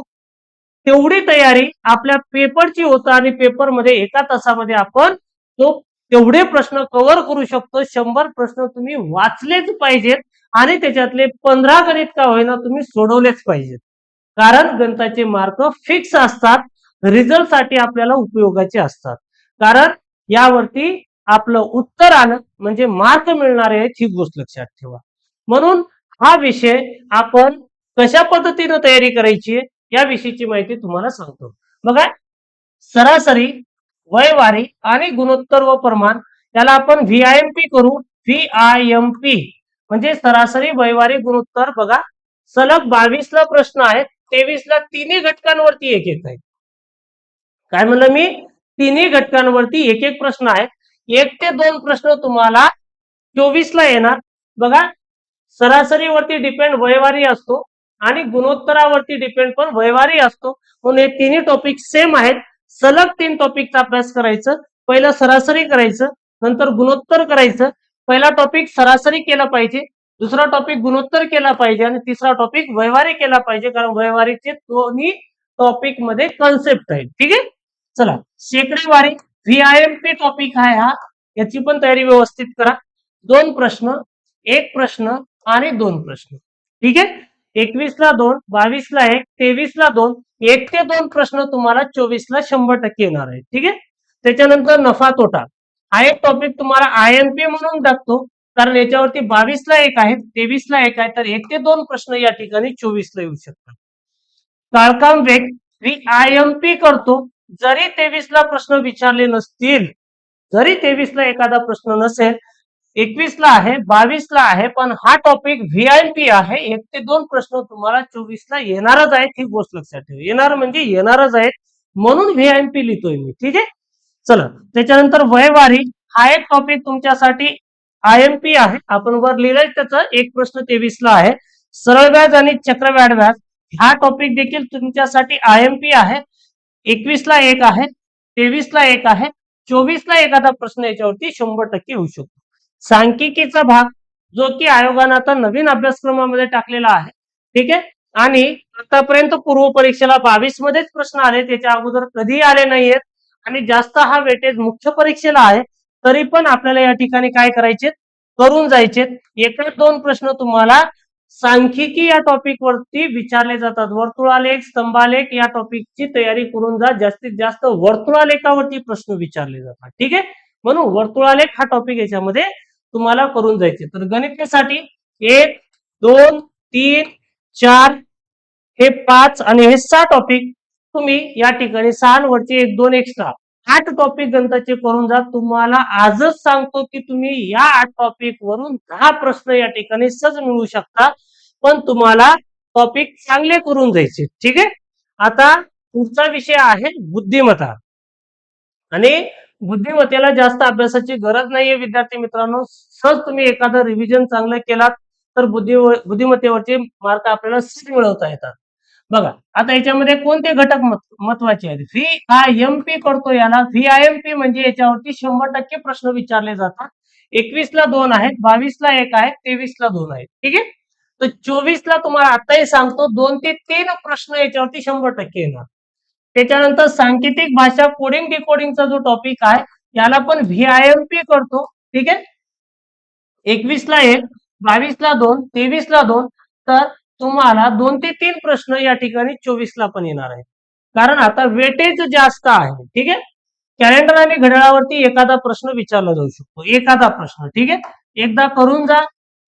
तेवढी तयारी आपल्या पेपरची होतं, आणि पेपरमध्ये 1 तासामध्ये आपण तेवढे प्रश्न कव्हर करू शकतो. 100 प्रश्न तुम्ही वाचलेच पाहिजेत, आणि त्याच्यातले 15 गणित का होईना तुम्ही सोडवलेच पाहिजेत, कारण गणिताचे मार्क फिक्स असतात, रिझल्ट साठी आपल्याला उपयोगाचे असतात. कारण यावरती आपलं उत्तर आलं म्हणजे मार्क मिळणार आहे, ही गोष्ट लक्षात ठेवा. म्हणून हा विषय आपण कशा पद्धतीने तयारी करायची या विषयीची माहिती तुम्हाला सांगतो. बघा, सरासरी, वयवारी आणि गुणोत्तर व प्रमाण याला आपण VIMP करू. VIMP म्हणजे सरासरी व्यवहारिक गुणोत्तर. बघा सलग 22ला प्रश्न आहेत, 23ला तिन्ही घटकांवरती एक एक आहे. काय म्हणलं मी, तिन्ही घटकांवरती एक एक प्रश्न आहेत. 1 ते 2 प्रश्न तुम्हाला 24ला येणार. बघा सरासरीवरती डिपेंड व्यवहारी असतो आणि गुणोत्तरावरती डिपेंड पण व्यवहारी असतो. म्हणून हे तिन्ही टॉपिक सेम आहेत. सलग 3 टॉपिकचा अभ्यास करायचं. पहिला सरासरी करायचं, नंतर गुणोत्तर करायचं. पहिला टॉपिक सरासरी केला पाहिजे, दुसरा टॉपिक गुणोत्तर केला पाहिजे आणि तिसरा टॉपिक व्यवहारी केला पाहिजे, कारण व्यवहारीचे दोन्ही टॉपिक मध्ये कन्सेप्ट आहेत. ठीक आहे, चला शेकडेवारी VIMP टॉपिक आहे हा, याची पण तयारी व्यवस्थित करा. 2 प्रश्न, 1 प्रश्न आणि 2 प्रश्न. ठीक आहे, 21ला 2, 22ला 1, 23ला 2, 1 ते 2 प्रश्न तुम्हाला 24ला 100% येणार आहे. ठीक आहे, त्याच्यानंतर नफा तोटा हा एक टॉपिक तुम्हाला IMP म्हणून दाखतो, कारण याच्यावरती 22ला 1 आहे, 23ला 1 आहे, तर 1 ते 2 प्रश्न या ठिकाणी 24ला येऊ शकतात. काळकाम वेग VIMP करतो. जरी 23ला प्रश्न विचारले नसतील, जरी 23ला एखादा प्रश्न नसेल, 21ला आहे, 22ला आहे, पण हा टॉपिक VIMP आहे. 1 ते 2 प्रश्न तुम्हाला 24ला येणारच आहेत, ही गोष्ट लक्षात ठेवा. येणार म्हणजे येणारच आहेत, म्हणून VIMP लिहितोय मी. ठीक आहे, चला त्याच्यानंतर व्यवहारी हा एक टॉपिक तुमच्यासाठी IMP आहे. आपण वर लिहिलंय त्याचं एक प्रश्न 23ला आहे. सरळ व्याज आणि चक्रव्याढ व्याज हा टॉपिक देखील तुमच्यासाठी IMP आहे. 21ला 1 आहे, 23ला 1 आहे, 24ला एखादा प्रश्न याच्यावरती 100% होऊ शकतो. सांख्यिकीचा भाग जो की आयोगाने आता नवीन अभ्यासक्रमामध्ये टाकलेला आहे. ठीक आहे, आणि आतापर्यंत पूर्व परीक्षेला 22 मध्येच प्रश्न आले, त्याच्या अगोदर कधीही आले नाहीयेत आणि जास्त हा वेटेज मुख्य परीक्षेला आहे. तरी पण आपल्याला या ठिकाणी काय करायचे, करून जायचे. 1 ते 2 प्रश्न तुम्हाला सांख्यिकी या टॉपिक वरती विचारले जातात. वर्तुळालेख, स्तंभालेख या टॉपिकची तयारी करून जा. जास्तीत जास्त वर्तुळालेखावरती प्रश्न विचारले जातात. ठीक आहे, म्हणून वर्तुळालेख हा टॉपिक याच्यामध्ये तुम्हाला करून जायचे. तर गणितासाठी 1, 2, 3, 4 हे 5 आणि हे 6 टॉपिक तुम्ही या ठिकाणी 6 वरचे 1, 2 एक्स्ट्रा 8 टॉपिक गणिताचे करून जा. तुम्हाला आजच सांगतो की तुम्ही या 8 टॉपिक वरून 10 प्रश्न या ठिकाणी सहज मिळू शकता, पण तुम्हाला टॉपिक चांगले करून जायचे. ठीक आहे, आता पुढचा विषय आहे बुद्धिमत्ता. आणि बुद्धिमत्तेला जास्त अभ्यासाची गरज नाहीये विद्यार्थी मित्रांनो. सहज तुम्ही एखादं रिव्हिजन चांगलं केलात तर बुद्धिमत्तेवरचे मार्क आपल्याला सहज मिळवता येतात. बघा आता याच्यामध्ये कोणते घटक महत्वाचे आहेत. VIMP करतो याला. VIMP म्हणजे याच्यावरती 100% प्रश्न विचारले जातात. 21ला 2 आहेत, 22ला 1 आहे, 23ला 2 आहेत. ठीक आहे, तर 24ला तुम्हाला आताही सांगतो 2 ते 3 प्रश्न याच्यावरती 100% येणार. त्याच्यानंतर सांकेतिक भाषा कोडिंग डिकोडिंगचा जो टॉपिक आहे याला पण VIMP करतो. ठीक आहे, 21ला 1, 22ला 2, 23ला 2, तर तुम्हाला 2 ते 3 प्रश्न या ठिकाणी 24ला पण येणार आहे, कारण आता वेटेज जास्त आहे. ठीक आहे, कॅलेंडर आणि घड्याळावरती एखादा प्रश्न विचारला जाऊ शकतो, एखादा प्रश्न. ठीक आहे, एकदा करून जा,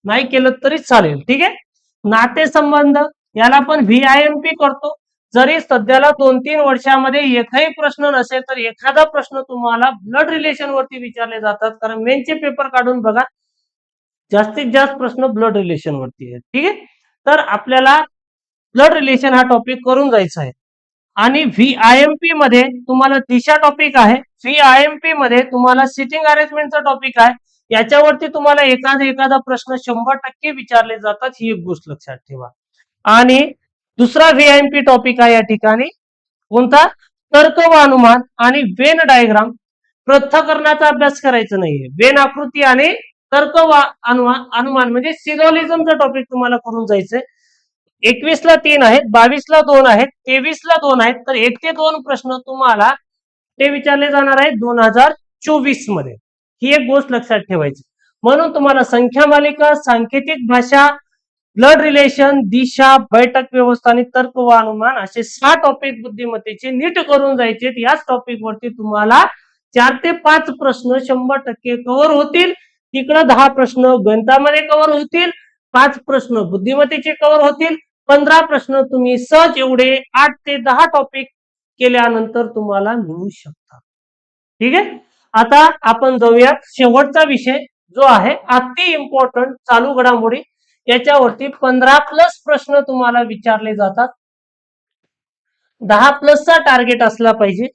नाही केलं तरी चालेल. ठीक आहे, नातेसंबंध याला पण VIMP करतो. जरी सध्याला 2-3 वर्षामध्ये एकही प्रश्न नसेल तर एखादा प्रश्न तुम्हाला ब्लड रिलेशन वरती विचारले जातात, कारण मेनचे पेपर काढून बघा जास्तीत जास्त प्रश्न ब्लड रिलेशन वरती आहेत. ठीक आहे, तर आपल्याला ब्लड रिलेशन हा टॉपिक करून जायचा आहे. आणि VIMP मध्ये तुम्हाला दिशा टॉपिक आहे. VIMP मध्ये तुम्हाला सिटिंग अरेंजमेंटचा टॉपिक आहे. याच्यावरती तुम्हाला एखादा प्रश्न 100% विचारले जातात, ही एक गोष्ट लक्षात ठेवा. आणि दुसरा VIMP टॉपिक आहे या ठिकाणी कोणता, तर्क व अनुमान आणि वेन डायग्राम. पृथक्करणाचा अभ्यास करायचा नाहीये. वेन आकृती आणि तर्क व अनुमान म्हणजे सिलोजिझमचा टॉपिक तुम्हाला करून जायचंय. 21ला 3 आहेत, 22ला 2 आहेत, 23ला 2 आहेत, तर 1 ते 2 प्रश्न तुम्हाला ते विचारले जाणार आहेत 2024 मध्ये. ही एक गोष्ट लक्षात ठेवायची. म्हणून तुम्हाला संख्या मालिका, सांकेतिक भाषा, ब्लड रिलेशन, दिशा, बैठक व्यवस्था आणि तर्क व अनुमान असे 6 टॉपिक बुद्धिमत्तेचे नीट करून जायचे. याच टॉपिक वरती तुम्हाला 4 ते 5 प्रश्न 100% कव्हर होतील. तिकडं 10 प्रश्न गणितामध्ये कव्हर होतील, 5 प्रश्न बुद्धिमत्तेचे कव्हर होतील, 15 प्रश्न तुम्ही सहज एवढे 8 ते 10 टॉपिक केल्यानंतर तुम्हाला मिळू शकतात. ठीक आहे, आता आपण जाऊयात शेवटचा विषय जो आहे अति इम्पॉर्टंट चालू घडामोडी, याच्यावरती 15+ प्रश्न तुम्हाला विचारले जातात. 10+ टार्गेट असला पाहिजे.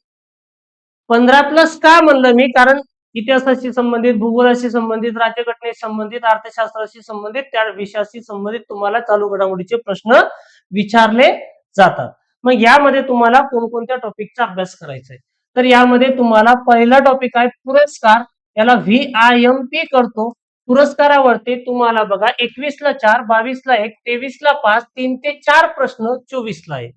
15+ का म्हणलं मी, कारण इतिहासाशी संबंधित, भूगोलाशी संबंधित, राज्यघटनेशी संबंधित, अर्थशास्त्राशी संबंधित, त्या विषयाशी संबंधित तुम्हाला चालू घडामोडीचे प्रश्न विचारले जातात. मग यामध्ये तुम्हाला कोणकोणत्या टॉपिकचा अभ्यास करायचा आहे, तर यामध्ये तुम्हाला पहिला टॉपिक आहे पुरस्कार. याला VIMP करतो. पुरस्कारावरती तुम्हाला बघा 21ला 4, 22ला 1, 23ला 5, 3 ते 4 प्रश्न 24ला आहे.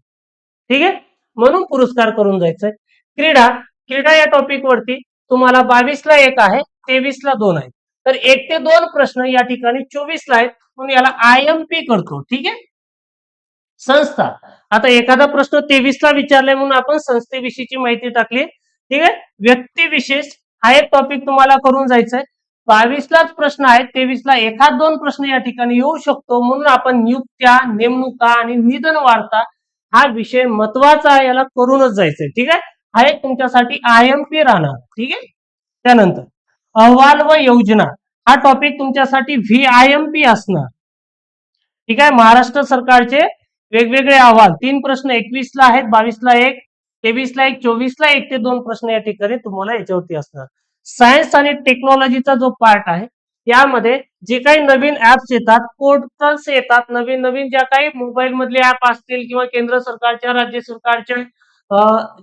ठीक आहे, म्हणून पुरस्कार करून जायचंय. क्रीडा, क्रीडा या टॉपिक वरती तुम्हाला 22ला 1 आहे, 23ला 2 आहे. तर 1 ते 2 प्रश्न या ठिकाणी 24ला आहेत, म्हणून याला IMP करतो. ठीक आहे. संस्था, आता एखादा प्रश्न 23ला विचारलाय म्हणून आपण संस्थेविषयीची माहिती टाकली. ठीक आहे. व्यक्तिविशेष हा एक टॉपिक तुम्हाला करून जायचा आहे. 22लाच प्रश्न आहे, 23ला एखाद 2 प्रश्न या ठिकाणी येऊ शकतो, म्हणून आपण नियुक्त्या, नेमणुका आणि निधन वार्ता हा विषय महत्वाचा आहे, याला करूनच जायचंय. ठीक आहे. हा एक तुमच्यासाठी IMP राहणार. ठीक आहे. त्यानंतर अहवाल व योजना हा टॉपिक तुमच्यासाठी VIMP असणार. ठीक आहे. महाराष्ट्र सरकारचे वेगवेगळे अहवाल 3 प्रश्न 21ला आहेत, 22ला 1, 23ला 1, 24ला 1 ते 2 प्रश्न या ठिकाणी तुम्हाला याच्यावरती असणार. सायन्स आणि टेक्नॉलॉजीचा जो पार्ट आहे, यामध्ये जे काही नवीन ऍप्स येतात, पोर्टल्स येतात, नवीन नवीन ज्या काही मोबाईल मधले ऍप असतील किंवा केंद्र सरकारच्या, राज्य सरकारच्या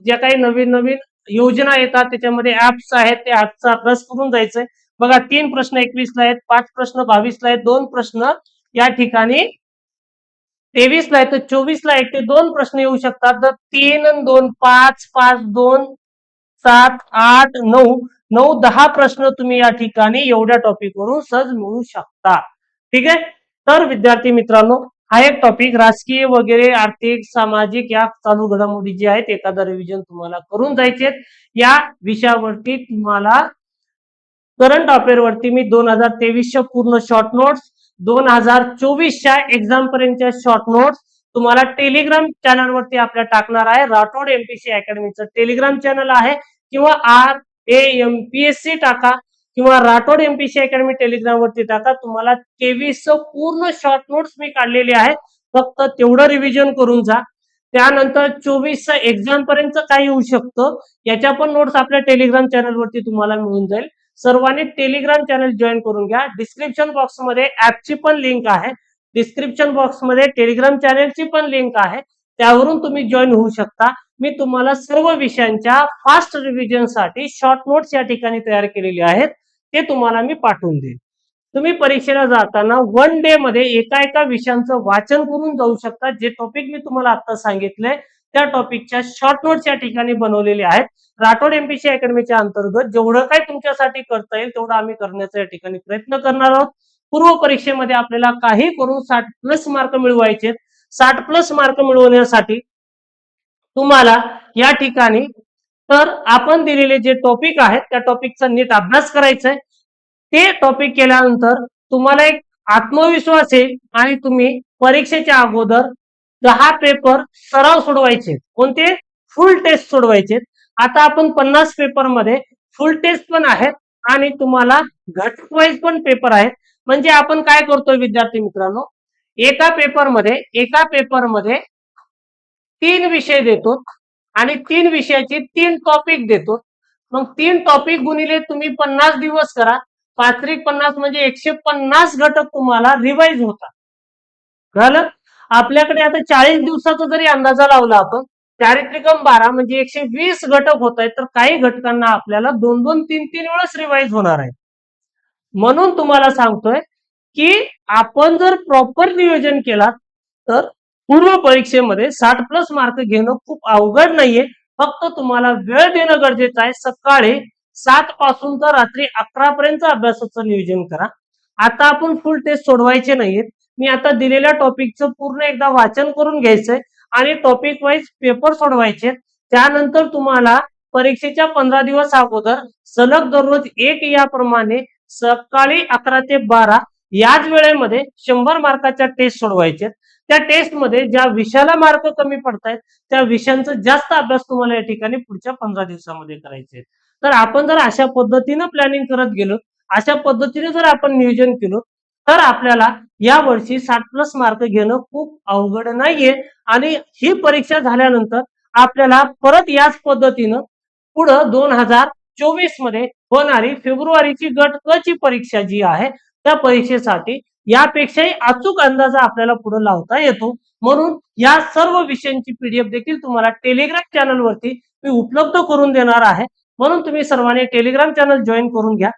ज्या काही नवीन नवीन योजना येतात, त्याच्यामध्ये ऍप्स आहेत, त्या ऍपचा अभ्यास करून जायचंय. बघा 3 प्रश्न 21ला आहेत, 5 प्रश्न 22ला आहेत, 2 प्रश्न या ठिकाणी 23ला आहे, तर 24ला 1 ते 2 प्रश्न येऊ शकतात. तर 3 आणि 2 5, 5 2 7 8 9 9 10 प्रश्न तुम्ही या ठिकाणी एवढ्या टॉपिक वरून सहज मिळू शकता. ठीक आहे. तर विद्यार्थी मित्रांनो, हा एक टॉपिक राजकीय वगैरे आर्थिक सामाजिक या चालू घडामोडी जे आहेत, एखादा रिव्हिजन तुम्हाला करून जायचे. या विषयावरती तुम्हाला करंट अफेअर वरती मी 2023च्या पूर्ण शॉर्ट नोट्स, 2024च्या एक्झाम पर्यंतच्या शॉर्ट नोट्स तुम्हाला टेलिग्राम चॅनल वरती आपल्या टाकणार आहे. राठोड MPSC अकॅडमीचं टेलिग्राम चॅनल आहे, किंवा RAMPSC टाका, किंवा राठोड MPSC अकॅडमी टेलिग्राम वरती टाका. तुम्हाला 23 पूर्ण शॉर्ट नोट्स मी काढलेले आहेत, फक्त तेवढं रिव्हिजन करून जा. त्यानंतर 24 एक्झाम पर्यंत काय येऊ शकतं, याच्या पण नोट्स आपल्या टेलिग्राम चॅनल वरती तुम्हाला मिळून जाईल. सर्वांनी टेलिग्राम चॅनल जॉईन करून घ्या. डिस्क्रिप्शन बॉक्स मध्ये ऍपची पण लिंक आहे, डिस्क्रिप्शन बॉक्स मध्ये टेलिग्राम चॅनलची पण लिंक आहे, त्यावरून तुम्ही जॉईन होऊ शकता. मी तुम्हाला सर्व विषयांच्या फास्ट रिव्हिजन साठी शॉर्ट नोट्स या ठिकाणी तयार केलेले आहेत, ते तुम्हाला मी पाठवून देईन. तुम्ही परीक्षेला जाताना 1 डे मध्ये एका एका विषयांचं वाचन करून जाऊ शकता. जे टॉपिक मी तुम्हाला आता सांगितलंय, त्या टॉपिकच्या शॉर्ट नोट्स या ठिकाणी बनवलेले आहेत. राठोड MPSC अकॅडमीच्या अंतर्गत जेवढं काही तुमच्यासाठी करता येईल तेवढं आम्ही करण्याचा या ठिकाणी प्रयत्न करणार आहोत. पूर्व परीक्षेमध्ये आपल्याला काही करून 60+ मार्क मिळवायचे. 60+ मार्क मिळवण्यासाठी तुम्हाला या ठिकाणी तर आपण दिलेले जे टॉपिक आहेत, त्या टॉपिकचा नीट अभ्यास करायचा आहे. ते टॉपिक केल्यानंतर तुम्हाला एक आत्मविश्वास येईल, आणि तुम्ही परीक्षेच्या अगोदर 10 पेपर सराव सोडवायचे. कोणते? फुल टेस्ट सोडवायचे. आता आपण 50 पेपर मध्ये फुल टेस्ट पण आहेत, आणि तुम्हाला घटक वाईज पण पेपर आहेत. म्हणजे आपण काय करतोय विद्यार्थी मित्रांनो, एका पेपरमध्ये 3 विषय देतो, आणि 3 विषयाची 3 टॉपिक देतो. मग 3 टॉपिक गुणिले तुम्ही 50 दिवस करा, 5×50 म्हणजे 150 घटक तुम्हाला रिवाइज होतात. कळलं? आपल्याकडे आता 40 दिवसाचा जरी अंदाजा लावला आपण, 4×12 म्हणजे 120 घटक होत आहेत. तर काही घटकांना आपल्याला 2-2 3-3 वेळेस रिवाइज होणार आहे. म्हणून तुम्हाला सांगतोय की आपण जर प्रॉपर नियोजन केला, तर पूर्व परीक्षेमध्ये 60+ मार्क घेणं खूप अवघड नाहीये. फक्त तुम्हाला वेळ देणं गरजेचं आहे. सकाळी 7 पासून तर रात्री 11 पर्यंत अभ्यासाचं नियोजन करा. आता आपण फुल टेस्ट सोडवायचे नाहीयेत. मी आता दिलेल्या टॉपिकचं पूर्ण एकदा वाचन करून घ्यायचंय, आणि टॉपिक वाईज पेपर सोडवायचे. त्यानंतर तुम्हाला परीक्षेच्या 15 दिवस अगोदर सलग दररोज 1 याप्रमाणे सकाळी 11 ते 12 याच वेळेमध्ये 100 मार्काच्या टेस्ट सोडवायचे. त्या टेस्ट मध्ये ज्या विषयाला मार्क कमी पडतायत, त्या विषयांचा जास्त अभ्यास तुम्हाला या ठिकाणी पुढच्या 15 दिवसामध्ये करायचे. तर आपण जर अशा पद्धतीनं प्लॅनिंग करत गेलो, अशा पद्धतीने जर आपण नियोजन केलं तर आपल्याला या वर्षी 60+ मार्क घेणं खूप अवघड नाहीये आणि ही परीक्षा झाल्यानंतर आपल्याला परत याच पद्धतीनं पुढं 2024 मध्ये होणारी फेब्रुवारीची गट क ची परीक्षा जी आहे त्या परीक्षेसाठी यापेक्षाही अचूक अंदाजा आपल्याला पुढे लावता येतो. म्हणून या सर्व विषयांची पीडीएफ देखील तुम्हाला टेलिग्राम चॅनल वरती मी उपलब्ध करून देणार आहे. म्हणून तुम्ही सर्वांनी टेलिग्राम चॅनल जॉईन करून घ्या.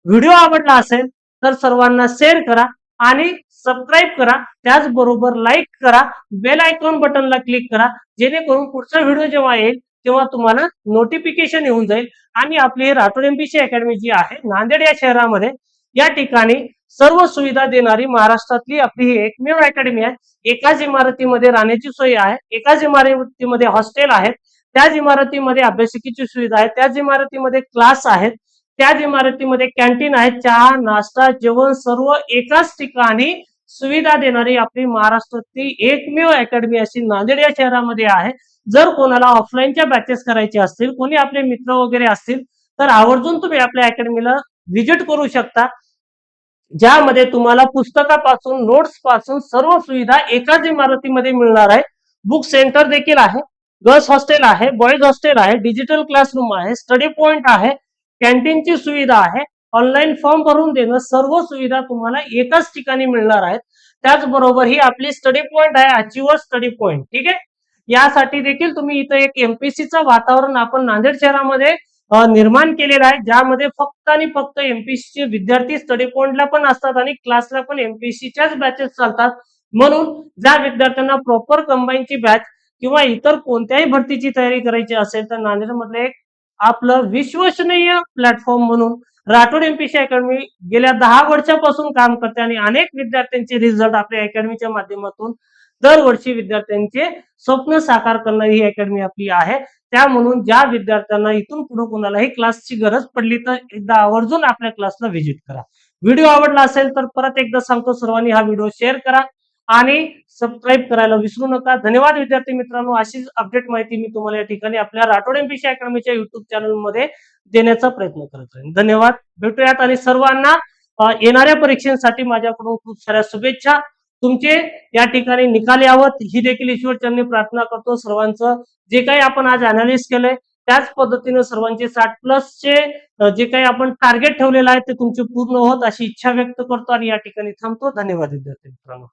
व्हिडिओ आवडला असेल तर सर्वांना शेअर करा आणि सबस्क्राईब करा. त्याचबरोबर लाईक करा, बेल आयकॉन बटनला क्लिक करा, जेणेकरून पुढचा व्हिडिओ जेव्हा येईल तेव्हा तुम्हाला नोटिफिकेशन येऊन जाईल. आणि आपली राठोड एमपीसी अकॅडमी जी आहे नांदेड या शहरामध्ये, या ठिकाणी सर्व सुविधा देणारी महाराष्ट्रातली आपली ही एकमेव अकॅडमी आहे. एकाच इमारतीमध्ये राहण्याची सोय आहे, एकाच इमारतीमध्ये हॉस्टेल आहेत, त्याच इमारतीमध्ये अभ्यासिकेची सुविधा आहे, त्याच इमारतीमध्ये क्लास आहेत, त्याच इमारतीमध्ये कॅन्टीन आहे, चहा नाश्ता जेवण सर्व एकाच ठिकाणी सुविधा देणारी आपली महाराष्ट्रातली एकमेव अकॅडमी अशी नांदेड या शहरामध्ये आहे. जर कोणाला ऑफलाईनच्या बॅचेस करायचे असतील, कोणी आपले मित्र वगैरे असतील तर आवर्जून तुम्ही आपल्या अकॅडमीला व्हिजिट करू शकता, ज्यामध्ये तुम्हाला पुस्तकापासून नोट्स पासून सर्व सुविधा एकाच इमारतीमध्ये मिळणार आहे. बुक सेंटर देखील आहे, गर्ल्स हॉस्टेल आहे, बॉईज हॉस्टेल आहे, डिजिटल क्लासरूम आहे, स्टडी पॉइंट आहे, कॅन्टीनची सुविधा आहे, ऑनलाईन फॉर्म भरून देणं सर्व सुविधा तुम्हाला एकाच ठिकाणी मिळणार आहेत. त्याचबरोबर ही आपली स्टडी पॉइंट आहे, अचिव्हर स्टडी पॉइंट. ठीक आहे, यासाठी देखील तुम्ही इथं एक एमपीसीचं वातावरण आपण नांदेड शहरामध्ये निर्माण केलेला आहे, ज्यामध्ये फक्त आणि फक्त एमपीसीचे विद्यार्थी स्टडी पॉइंटला पण असतात आणि क्लासला पण एमपीसीच्याच बॅचेस चालतात. म्हणून ज्या विद्यार्थ्यांना प्रॉपर कंबाईनची बॅच किंवा इतर कोणत्याही भरतीची तयारी करायची असेल तर नांदेडमधले एक आपलं विश्वसनीय प्लॅटफॉर्म म्हणून राठोड एमपीसी अकॅडमी गेल्या 10 वर्षापासून काम करते आणि अनेक विद्यार्थ्यांचे रिझल्ट आपल्या अकॅडमीच्या माध्यमातून दरवर्षी विद्यार्थ्यांचे स्वप्न साकार करणारी ही अकॅडमी आपली आहे. त्या म्हणून ज्या विद्यार्थ्यांना इथून पुढे कोणालाही क्लासची गरज पडली तर एकदा आवर्जून आपल्या क्लासला व्हिजिट करा. व्हिडिओ आवडला असेल तर परत एकदा सांगतो, सर्वांनी हा व्हिडिओ शेअर करा आणि सबस्क्राईब करायला विसरू नका. धन्यवाद विद्यार्थी मित्रांनो. अशीच अपडेट माहिती मी तुम्हाला या ठिकाणी आपल्या राठोड एमपीसी अकॅडमीच्या युट्यूब चॅनल मध्ये देण्याचा प्रयत्न करत राहीन. धन्यवाद, भेटूयात आणि सर्वांना येणाऱ्या परीक्षेसाठी माझ्याकडून खूप साऱ्या शुभेच्छा. तुमचे या ठिकाणी निकाल यावत ही देखील ईश्वरचरणी प्रार्थना करतो. सर्वांचं जे काही आपण आज अनालिसिस केलंय त्याच पद्धतीने सर्वांचे 60+ चे जे काही आपण टार्गेट ठेवलेलं आहे ते तुमचे पूर्ण होत अशी इच्छा व्यक्त करतो आणि या ठिकाणी थांबतो. धन्यवाद विद्यार्थी मित्रांनो.